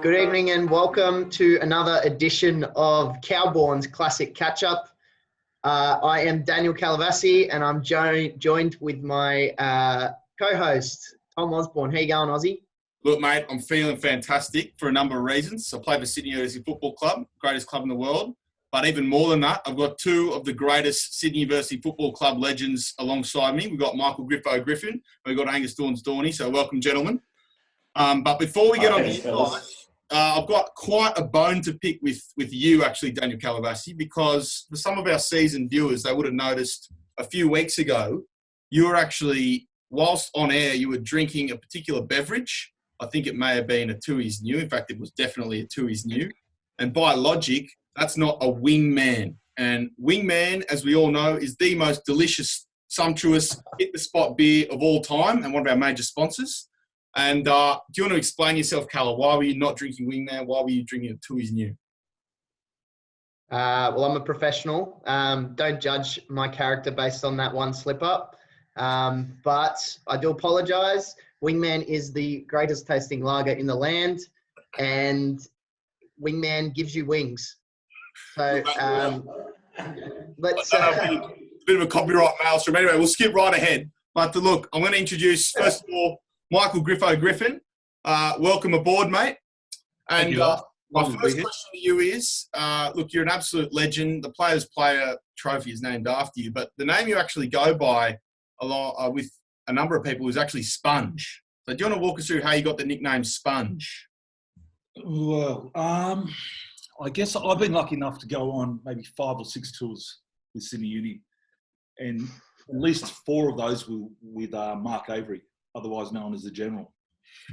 Good evening and welcome to another edition of CalBorne's Classic Catch-Up. I am Daniel Calavassi and I'm joined with my co-host, Tom Osborne. How you going, Aussie? Look, mate, I'm feeling fantastic for a number of reasons. I play for Sydney University Football Club, greatest club in the world. But even more than that, I've got two of the greatest Sydney University Football Club legends alongside me. We've got Griffin, and we've got Angus Dorney. So welcome, gentlemen. But before we get on to you, I've got quite a bone to pick with you, actually, Daniel Calavassi, because for some of our seasoned viewers, they would have noticed a few weeks ago, you were actually, whilst on air, you were drinking a particular beverage. I think it may have been a Tooheys New. In fact, it was definitely a Tooheys New. And by logic, that's not a wingman. And wingman, as we all know, is the most delicious, sumptuous, hit-the-spot beer of all time and one of our major sponsors. And do you want to explain yourself, Calla? Why were you not drinking wingman? Why were you drinking a Tooheys New? Well, I'm a professional. Don't judge my character based on that one slip-up. But I do apologise. Wingman is the greatest tasting lager in the land, and wingman gives you wings. So let's... a bit of a copyright maelstrom. Anyway, we'll skip right ahead. But look, I'm going to introduce, first of all, Griffin. Welcome aboard, mate. And my first question to you is, look, you're an absolute legend. The Players' Player trophy is named after you, but the name you actually go by with a number of people is actually Sponge. So do you want to walk us through how you got the nickname Sponge? Well, I guess I've been lucky enough to go on maybe 5 or 6 tours with Sydney Uni, and at least 4 of those were with Mark Avery, otherwise known as the General.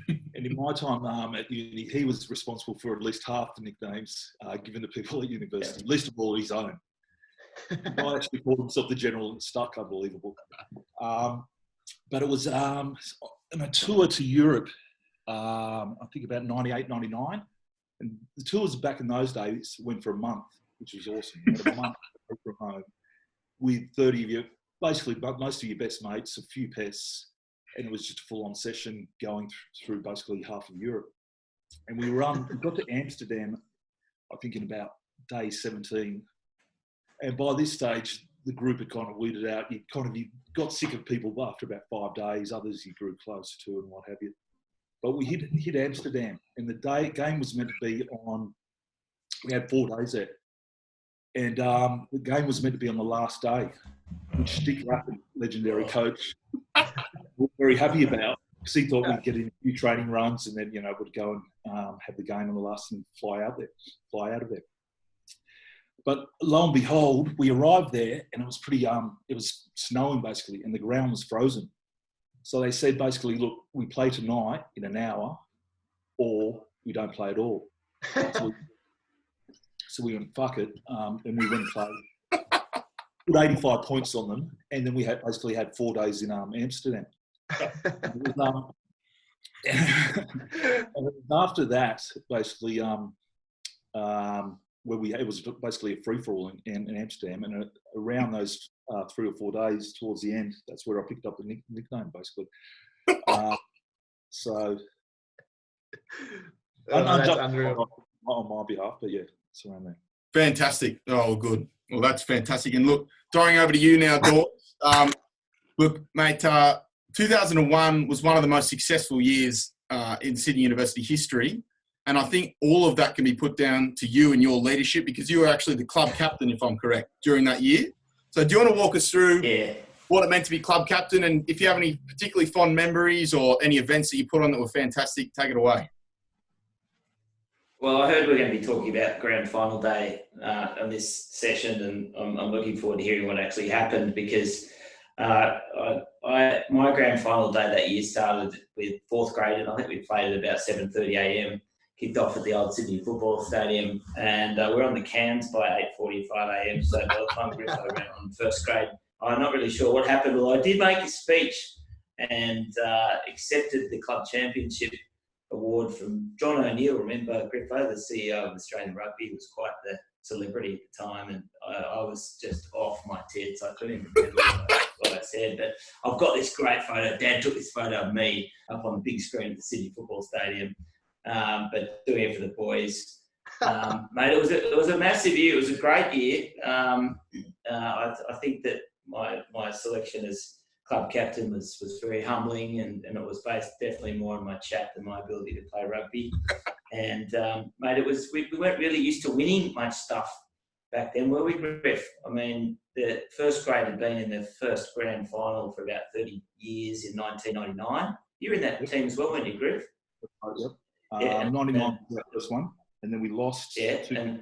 And in my time at uni, he was responsible for at least half the nicknames given to people at university, least of all his own. The guy actually called himself the General and stuck, unbelievable. But it was on a tour to Europe, I think about 98, 99. And the tours back in those days went for a month, which was awesome. You had a month from home with 30 of your, basically most of your best mates, a few pests, and it was just a full-on session going through basically half of Europe. And we got to Amsterdam, I think, in about day 17. And by this stage, the group had kind of weeded out. You got sick of people after about 5 days. Others you grew close to and what have you. But we hit Amsterdam, and the game was meant to be on. We had 4 days there, and the game was meant to be on the last day, which Dick Griffin, legendary coach, was very happy about, because he thought we'd get in a few training runs and then would go and have the game on the last and fly out of there. But lo and behold, we arrived there, and it was pretty. It was snowing basically, and the ground was frozen. So they said basically, look, we play tonight in an hour, or we don't play at all. So we went, fuck it, and we went and played. Put 85 points on them, and then we basically had 4 days in Amsterdam. And after that, basically, it was basically a free-for-all in Amsterdam, and around those 3 or 4 days towards the end, that's where I picked up the nickname, basically. So, that's unreal. On my behalf, but yeah, it's around there. Fantastic. Oh, good. Well, that's fantastic. And look, throwing over to you now, Dor. Look, mate, 2001 was one of the most successful years in Sydney University history. And I think all of that can be put down to you and your leadership, because you were actually the club captain, if I'm correct, during that year. So do you want to walk us through what it meant to be club captain, and if you have any particularly fond memories or any events that you put on that were fantastic, take it away. Well, I heard we're going to be talking about grand final day on this session, and I'm looking forward to hearing what actually happened, because my grand final day that year started with 4th grade, and I think we played at about 7:30 a.m. Kicked off at the old Sydney Football Stadium, and we're on the cans by 8:45 a.m. So by the time Griffin went on 1st grade, I'm not really sure what happened. Well, I did make a speech and accepted the club championship award from John O'Neill. Remember, Griffo, the CEO of Australian Rugby, was quite the celebrity at the time, and I was just off my tits. I couldn't even remember what I said, but I've got this great photo. Dad took this photo of me up on the big screen at the Sydney Football Stadium. but doing it for the boys. Mate, it was a massive year. It was a great year. I think that my selection as club captain was very humbling, and it was based definitely more on my chat than my ability to play rugby. And mate, it was we weren't really used to winning much stuff back then, were we, Griff? I mean, the first grade had been in the first grand final for about 30 years in 1999. You were in that team as well, weren't you, Griff? Yep. Yeah, 99 was the first one, and then we lost. Yeah, and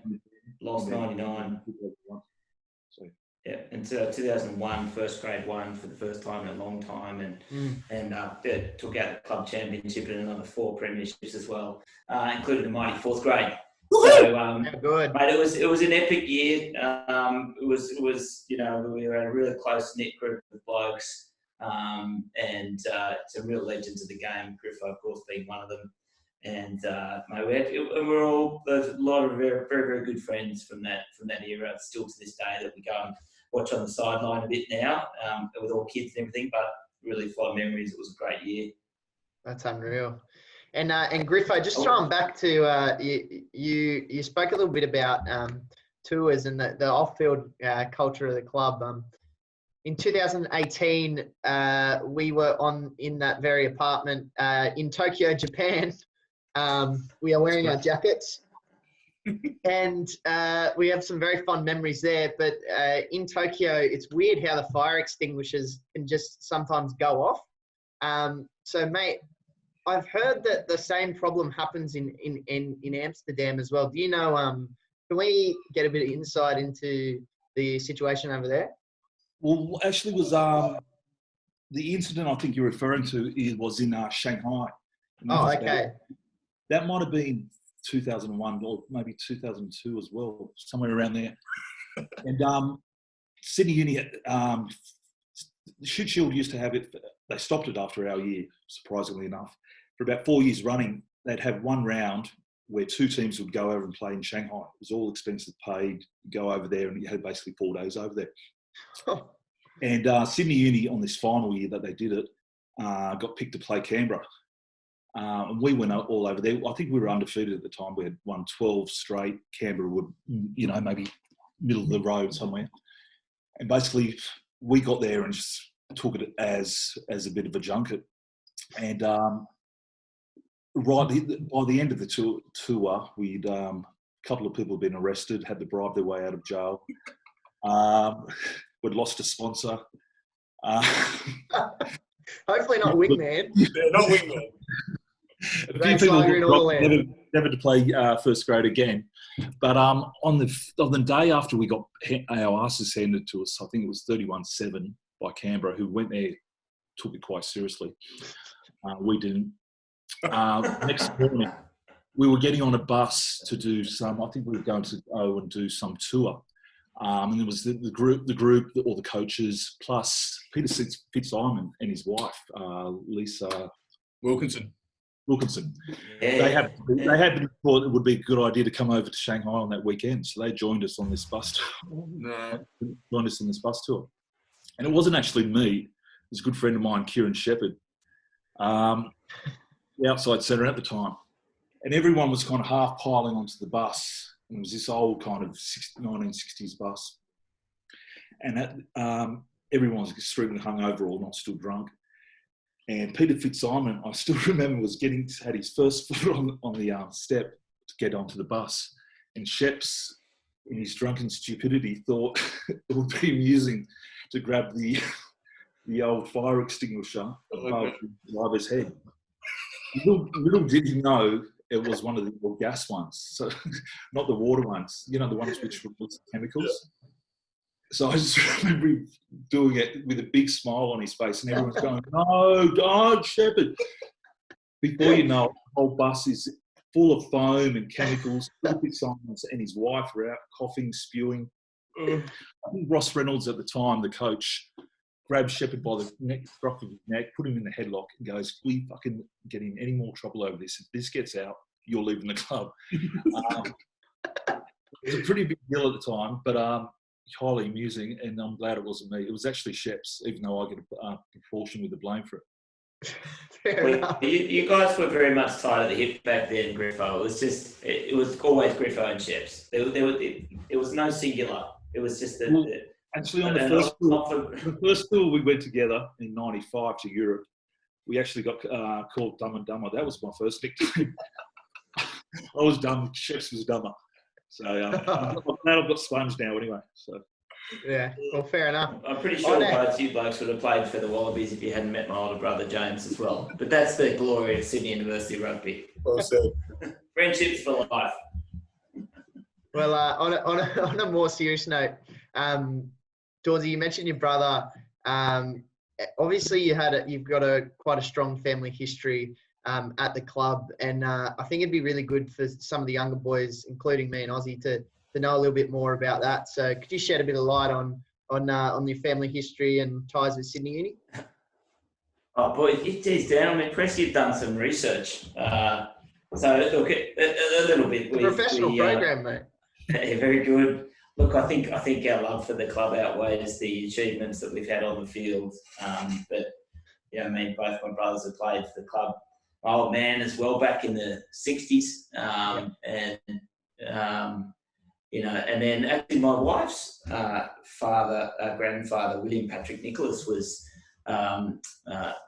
lost 99. So. Yeah, and so 2001, first grade won for the first time in a long time, and took out the club championship and another 4 premierships as well, including the mighty 4th grade. So, good. Mate, it was an epic year. It was we were a really close knit group of blokes, and some real legends of the game. Griff, of course, being one of them. And mate, we're all there's a lot of very, very, very good friends from that era, still to this day, that we go and watch on the sideline a bit now, with all kids and everything. But really fond memories. It was a great year. That's unreal. And Griffo, just throwing back to you spoke a little bit about tours and the off-field culture of the club. In 2018, we were in that very apartment in Tokyo, Japan. We are wearing our jackets, and we have some very fond memories there. But in Tokyo, it's weird how the fire extinguishers can just sometimes go off. So, mate, I've heard that the same problem happens in Amsterdam as well. Do you know? Can we get a bit of insight into the situation over there? Well, actually, was the incident I think you're referring to was in Shanghai. Oh, okay. That might have been 2001 or maybe 2002 as well, somewhere around there. And Sydney Uni, Shoot Shield used to have it. They stopped it after our year, surprisingly enough. For about 4 years running, they'd have one round where 2 teams would go over and play in Shanghai. It was all expenses paid, go over there, and you had basically 4 days over there. And Sydney Uni, on this final year that they did it, got picked to play Canberra. And we went all over there. I think we were undefeated at the time. We had won 12 straight. Canberra would, maybe middle of the road somewhere. And basically, we got there and just took it as a bit of a junket. And by the end of the tour, we'd a couple of people had been arrested, had to bribe their way out of jail. We'd lost a sponsor. Hopefully not Wingman. Yeah, not Wingman. A few people never to play first grade again. But on the day after we got our asses handed to us, I think it was 31-7 by Canberra, who went there, took it quite seriously. We didn't. Next morning, we were getting on a bus to do I think we were going to go and do some tour. And there was the group, all the coaches, plus Peter Fitzsimon and his wife, Lisa Wilkinson. Yeah. They had thought it would be a good idea to come over to Shanghai on that weekend, so they joined us on this bus tour. And it wasn't actually me. It was a good friend of mine, Kieran Shepherd, the outside centre at the time. And everyone was kind of half piling onto the bus. And it was this old kind of 1960s bus. And everyone was extremely hungover or not still drunk. And Peter Fitzsimon, I still remember, had his first foot on the step to get onto the bus. And Sheps, in his drunken stupidity, thought it would be amusing to grab the old fire extinguisher above the driver's head. Little did he know it was one of the gas ones, so not the water ones. The ones which release chemicals. Yeah. So I just remember doing it with a big smile on his face, and everyone's going, "No, God, Shepherd!" Before you know it, the whole bus is full of foam and chemicals. Simons and his wife were out coughing, spewing. I think Ross Reynolds at the time, the coach, grabbed Shepherd by the scruff of his neck, put him in the headlock, and goes, "We fucking get in any more trouble over this. If this gets out, you're leaving the club." It was a pretty big deal at the time, but highly amusing, and I'm glad it wasn't me. It was actually Sheps, even though I get a proportion with the blame for it. Fair enough. You guys were very much tied at the hip back then, Griffo. It was always Griffo and Sheps. It was no singular. It was just actually on the first tour we went together in '95 to Europe. We actually got called Dumb and Dumber. That was my first nickname. I was dumb. Sheps was dumber. So I'm glad I've got Sponge now anyway. So. Yeah, well, fair enough. I'm pretty sure both you blokes would have played for the Wallabies if you hadn't met my older brother James as well. But that's the glory of Sydney University rugby. Well said. Friendships for life. Well, on a more serious note, Dawsey, you mentioned your brother. Obviously, you've got quite a strong family history at the club, and I think it'd be really good for some of the younger boys, including me and Ozzy, to know a little bit more about that. So, could you shed a bit of light on your family history and ties with Sydney Uni? Oh boy, geez, Dan, I'm impressed you've done some research. So look, a little bit. Professional program, mate. Yeah, very good. Look, I think our love for the club outweighs the achievements that we've had on the field. But I mean, both my brothers have played for the club. My old man as well back in the '60s, and then actually my wife's grandfather, William Patrick Nicholas, was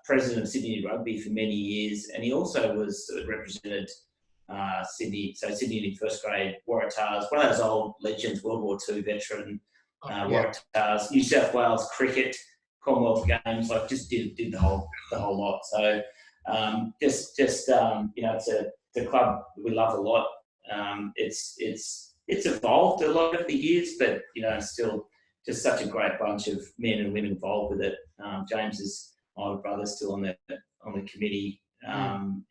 president of Sydney Rugby for many years, and he also was represented Sydney. So Sydney Uni first grade Waratahs, one of those old legends, World War II veteran Waratahs, New South Wales cricket, Commonwealth Games, like just did the whole lot. So it's a club we love a lot. It's evolved a lot over the years, but still just such a great bunch of men and women involved with it. James my older brother, still on the committee, and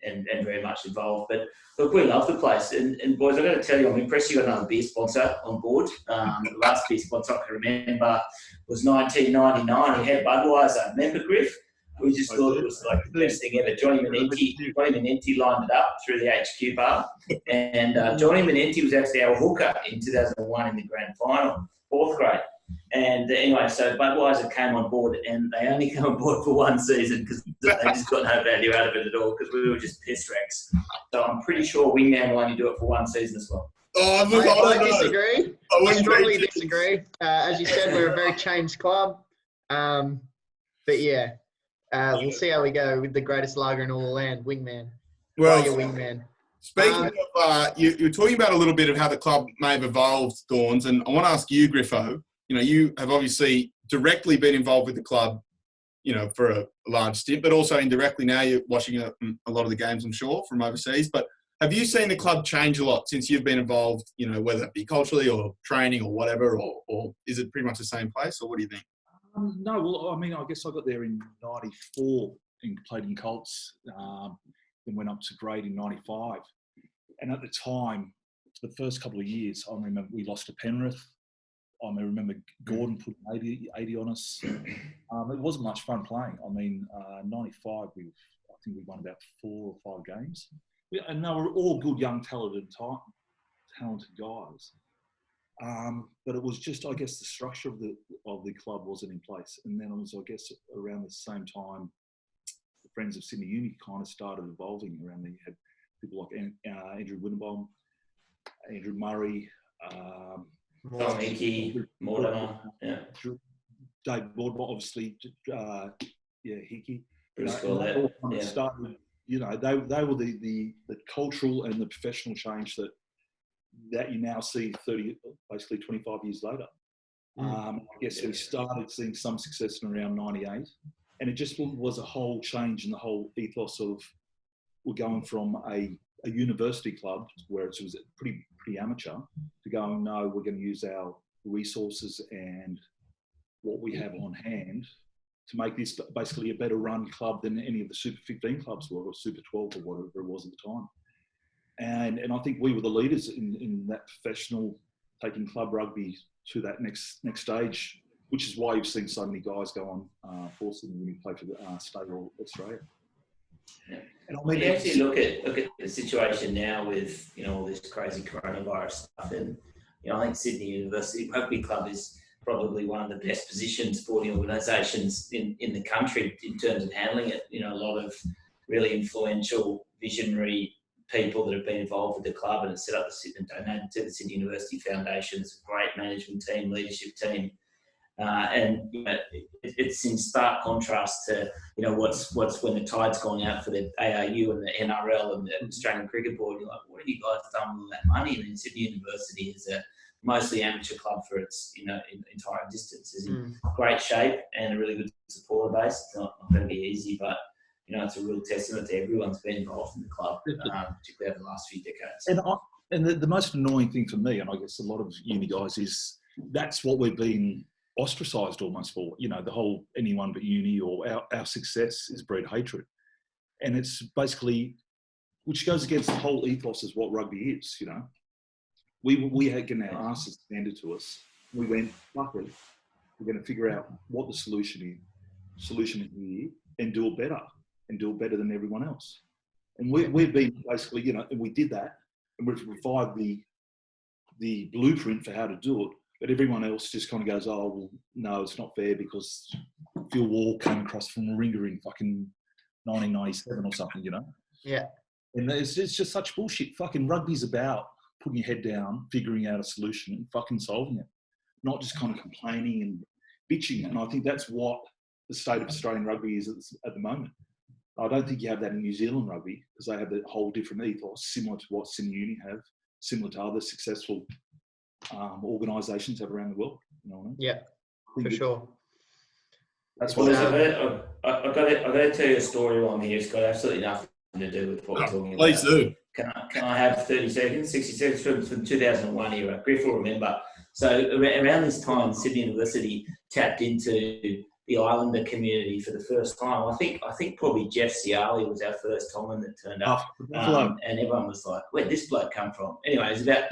very much involved. But look, we love the place. And boys, I've got to tell you, I'm impressed you got another beer sponsor on board. The last beer sponsor I can remember was 1999. We had Budweiser. Remember, Griff? We just thought it was like the best thing ever. Johnny Manenti lined it up through the HQ bar. And Johnny Manenti was actually our hooker in 2001 in the grand final, 4th grade. And anyway, so Budweiser came on board, and they only came on board for one season because they just got no value out of it at all because we were just piss wrecks. So I'm pretty sure Wingman will only do it for one season as well. Oh, look, I disagree. I strongly disagree. As you said, we're a very changed club. But yeah, we'll see how we go with the greatest lager in all the land, Wingman. Well, your Wingman. Speaking of, you're talking about a little bit of how the club may have evolved, Dorns, and I want to ask you, Griffo. You have obviously directly been involved with the club, for a large stint, but also indirectly now you're watching a lot of the games, I'm sure, from overseas. But have you seen the club change a lot since you've been involved, whether it be culturally or training or whatever, or is it pretty much the same place, or what do you think? No, well, I mean, I guess I got there in '94 and played in Colts, then went up to grade in '95. And at the time, the first couple of years, I remember we lost to Penrith. I remember Gordon put 80 on us. It wasn't much fun playing. I mean, '95, I think we won about 4 or 5 games. And they were all good, young, talented guys. But it was just, I guess, the structure of the club wasn't in place. And then it was, I guess, around the same time, the Friends of Sydney Uni kind of started evolving around there. You had people like Andrew Winterbaum, Andrew Murray, Tom Hickey, Mortimer, Dave Mortimer, obviously, Hickey. Bruce Collette, started, they were the cultural and the professional change that you now see 25 years later. I guess we started seeing some success in around '98, and it just was a whole change in the whole ethos of we're going from a university club where it was pretty amateur to going, no, we're going to use our resources and what we have on hand to make this basically a better run club than any of the Super 15 clubs were, or Super 12 or whatever it was at the time. And I think we were the leaders in that professional, taking club rugby to that next stage, which is why you've seen so many guys go on forcing when you play for the state or Australia. Yeah. And I mean, you actually look at the situation now with all this crazy coronavirus stuff, and I think Sydney University Rugby Club is probably one of the best positioned sporting organisations in the country in terms of handling it. A lot of really influential, visionary people that have been involved with the club and have set up and donated to the Sydney University Foundation. It's a great management team, leadership team. And it's in stark contrast to what's when the tide's gone out for the ARU and the NRL and the Australian Cricket Board. You're like, what have you guys done with all that money? And then Sydney University is a mostly amateur club for its entire existence. Is in great shape and a really good supporter base. It's not going to be easy, but it's a real testament to everyone's been involved in the club, particularly over the last few decades. And the most annoying thing for me, and I guess a lot of uni guys, is that's what we've been ostracised almost for. The whole anyone but uni, or our success is bred hatred. And it's basically, which goes against the whole ethos of what rugby is, We had getting our asses handed to us. We went, fuck it, we're going to figure out what the solution is here and do it better than everyone else. And we've been basically, and we did that, and we've revived the blueprint for how to do it. But everyone else just kind of goes, oh, well, no, it's not fair because Phil Wall came across from Warringah in fucking 1997 or something, Yeah. And it's just such bullshit. Fucking rugby's about putting your head down, figuring out a solution and fucking solving it. Not just kind of complaining and bitching. And I think that's what the state of Australian rugby is at the moment. I don't think you have that in New Zealand rugby because they have a whole different ethos, similar to what Sydney Uni have, similar to other successful organisations have around the world. You know what I mean? Yeah, for sure. That's what I've got to tell you a story on here. It's got absolutely nothing to do with what we're talking about. Please do. Can I have 30 seconds, 60 seconds from 2001 era? Griff will remember. So around this time, Sydney University tapped into the Islander community for the first time. I think probably Jeff Ciali was our first Tomlin that turned up. And everyone was like, where'd this bloke come from? Anyway, it was about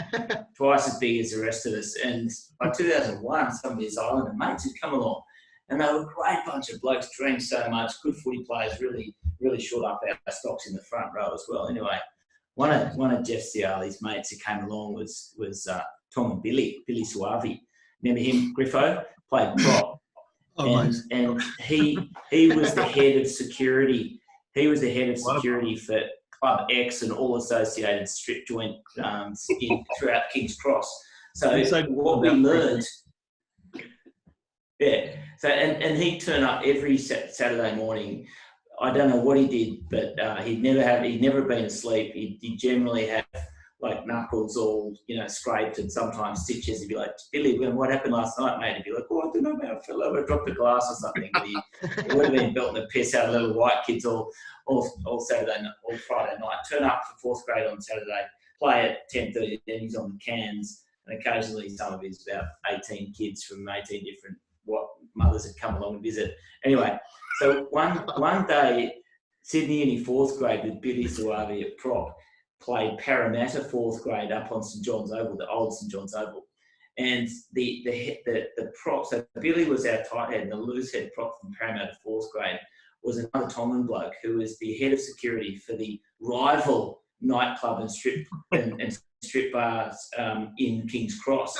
twice as big as the rest of us. And by 2001, some of his Islander mates had come along. And they were a great bunch of blokes, drank so much, good footy players, really, really short up our stocks in the front row as well. Anyway, one of Jeff Ciali's mates who came along was Tom and Billy Suavi. Remember him, Griffo? Played prop. And he was the head of security. He was the head of security for Club X and all associated strip joint throughout King's Cross. So what we learned, So and he'd turn up every Saturday morning. I don't know what he did, but he'd never been asleep. He'd generally have like knuckles all, scraped and sometimes stitches. He'd be like, Billy, what happened last night, mate? He'd be like, oh, I don't know, mate, I fell over, I dropped a glass or something. But he would have been belting the piss out of little white kids all Saturday, all Friday night. Turn up for fourth grade on Saturday, play at 10:30, then he's on the cans, and occasionally some of his about 18 kids from 18 different mothers had come along and visit. Anyway, so one day, Sydney Uni fourth grade with Billy Suavi at prop played Parramatta fourth grade up on St John's Oval, the old St John's Oval. And the prop, so Billy was our tight head, and the loose head prop from Parramatta fourth grade was another Tomlin bloke who was the head of security for the rival nightclub and strip bars in King's Cross.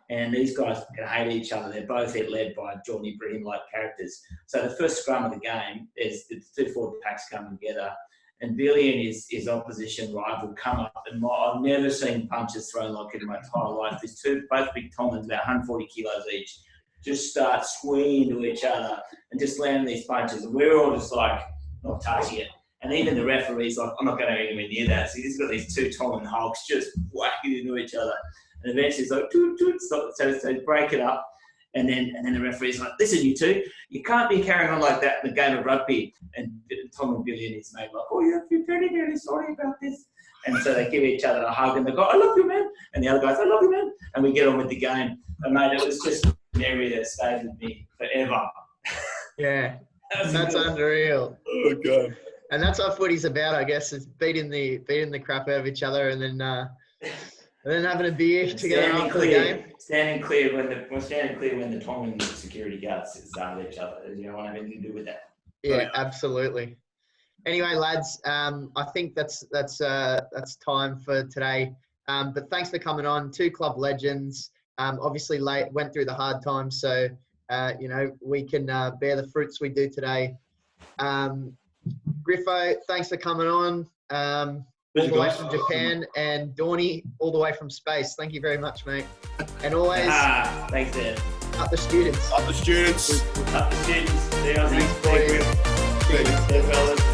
And these guys hate each other. They're both led by Dorney like characters. So the first scrum of the game is the two forward packs coming together, and Billy and his opposition rival come up, and I've never seen punches thrown like it in my entire life. These both big Tomlins, about 140 kilos each, just start swinging to each other and just landing these punches. And we're all just like, not touching it. And even the referee's like, I'm not going anywhere near that. So he's got these two Tomlin hulks just whacking into each other. And eventually he's like, stop. So they break it up. And then the referee's like, listen, you two, you can't be carrying on like that in the game of rugby. And Tom and Billy and his mate were like, oh, you're very, very sorry about this. And so they give each other a hug and they go, I love you, man. And the other guys, I love you, man. And we get on with the game. And mate, it was just a memory that stayed with me forever. Yeah, that's unreal. Oh, God. And that's what footy's about, I guess, is beating the crap out of each other and then having a beer together after the game. Standing clear when the Tomlin security guards started each other. You don't want to have anything to do with that. Yeah, absolutely. Anyway, lads, I think that's time for today. But thanks for coming on. Two club legends. Obviously, went through the hard times, so we can bear the fruits we do today. Griffo, thanks for coming on. All the way from Japan, and Dorney, all the way from space. Thank you very much, mate. And always, thanks, Dan. Up the students. Up the students. Up the students. See you on the next Thanks, boys. week. Cheers, fellas.